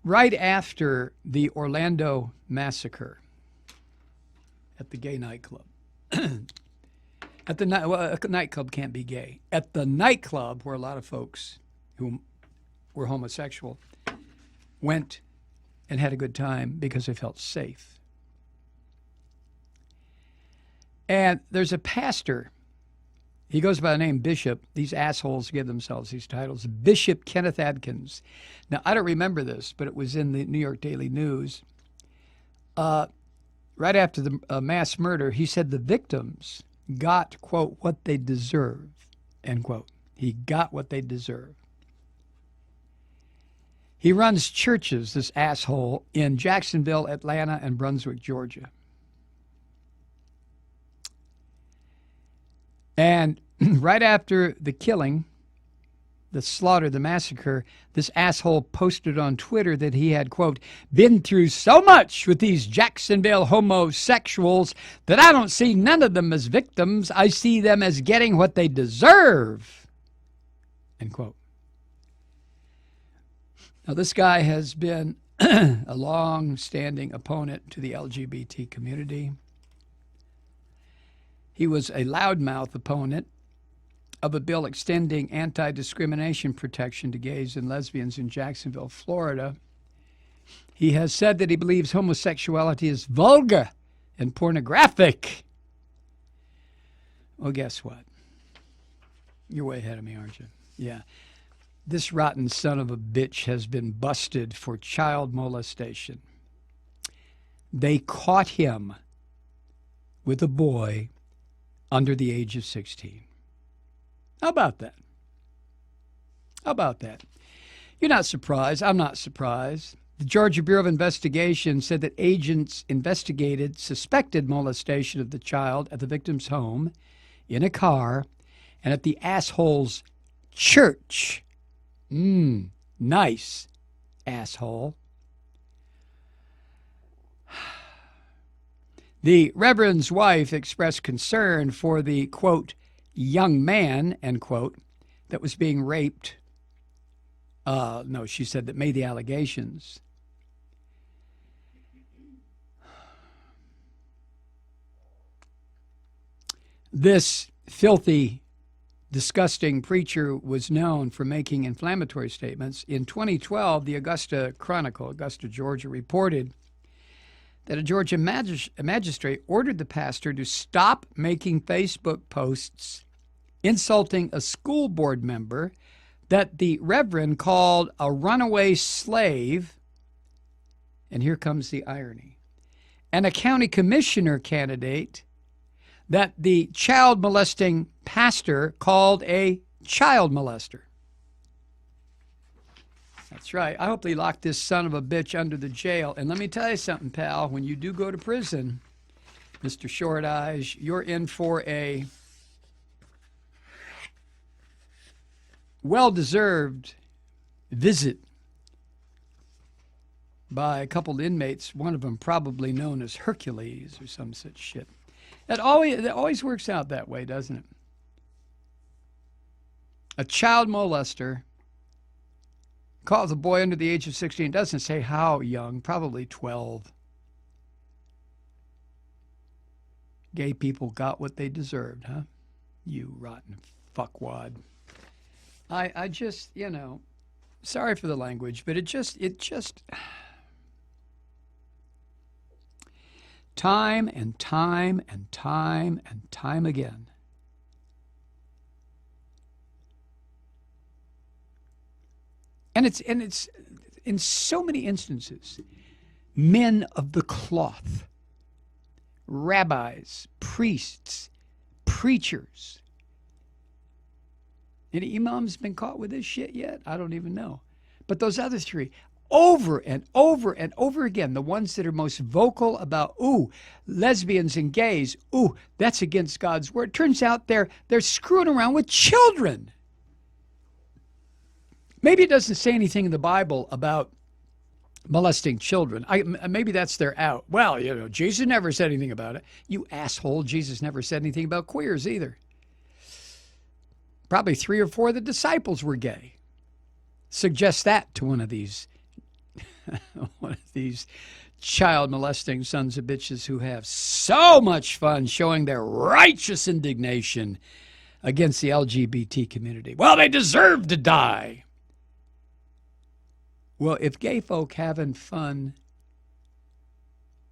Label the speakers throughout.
Speaker 1: Right after the Orlando massacre at the gay nightclub, at the a nightclub can't be gay. At the nightclub where a lot of folks who were homosexual went and had a good time because they felt safe. And there's a pastor. He goes by the name Bishop. These assholes give themselves these titles. Bishop Kenneth Adkins. Now, I don't remember this, but it was in the New York Daily News. Right after the mass murder, he said the victims got, quote, what they deserve, end quote. He got what they deserve. He runs churches, this asshole, in Jacksonville, Atlanta, and Brunswick, Georgia. And right after the killing, the slaughter, the massacre, this asshole posted on Twitter that he had, quote, been through so much with these Jacksonville homosexuals that I don't see none of them as victims. I see them as getting what they deserve, end quote. Now, this guy has been a long-standing opponent to the LGBT community. He was a loudmouth opponent of a bill extending anti-discrimination protection to gays and lesbians in Jacksonville, Florida. He has said that he believes homosexuality is vulgar and pornographic. Well, guess what? You're way ahead of me, aren't you? Yeah. This rotten son of a bitch has been busted for child molestation. They caught him with a boy under the age of 16. How about that? How about that? You're not surprised. I'm not surprised. The Georgia Bureau of Investigation said that agents investigated suspected molestation of the child at the victim's home, in a car, and at the asshole's church. Nice, asshole. The Reverend's wife expressed concern for the, quote, young man, end quote, that was being raped. No, she said that made the allegations. This filthy, disgusting preacher was known for making inflammatory statements. In 2012, the Augusta Chronicle, Augusta, Georgia, reported that a Georgia magistrate ordered the pastor to stop making Facebook posts insulting a school board member that the reverend called a runaway slave, and here comes the irony, and a county commissioner candidate that the child molesting pastor called a child molester. That's right. I hope they lock this son of a bitch under the jail. And let me tell you something, pal. When you do go to prison, Mr. Short Eyes, you're in for a well-deserved visit by a couple of inmates, one of them probably known as Hercules or some such shit. That always works out that way, doesn't it? A child molester calls a boy under the age of 16, doesn't say how young, probably 12. Gay people got what they deserved, huh? You rotten fuckwad. I just, sorry for the language, but it just time and time and time and time again. And it's in so many instances, men of the cloth, rabbis, priests, preachers. Any imams been caught with this shit yet? I don't even know. But those other three, over and over and over again, the ones that are most vocal about, lesbians and gays, that's against God's word. Turns out they're screwing around with children. Maybe it doesn't say anything in the Bible about molesting children. Maybe that's their out. Well, Jesus never said anything about it. You asshole, Jesus never said anything about queers either. Probably 3 or 4 of the disciples were gay. Suggest that to one of these child molesting sons of bitches who have so much fun showing their righteous indignation against the LGBT community. Well, they deserve to die. Well, if gay folk having fun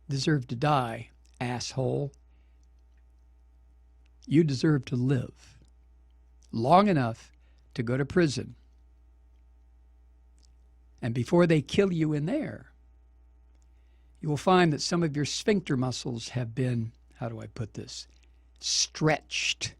Speaker 1: deserve to die, asshole, you deserve to live long enough to go to prison. And before they kill you in there, you will find that some of your sphincter muscles have been, how do I put this, stretched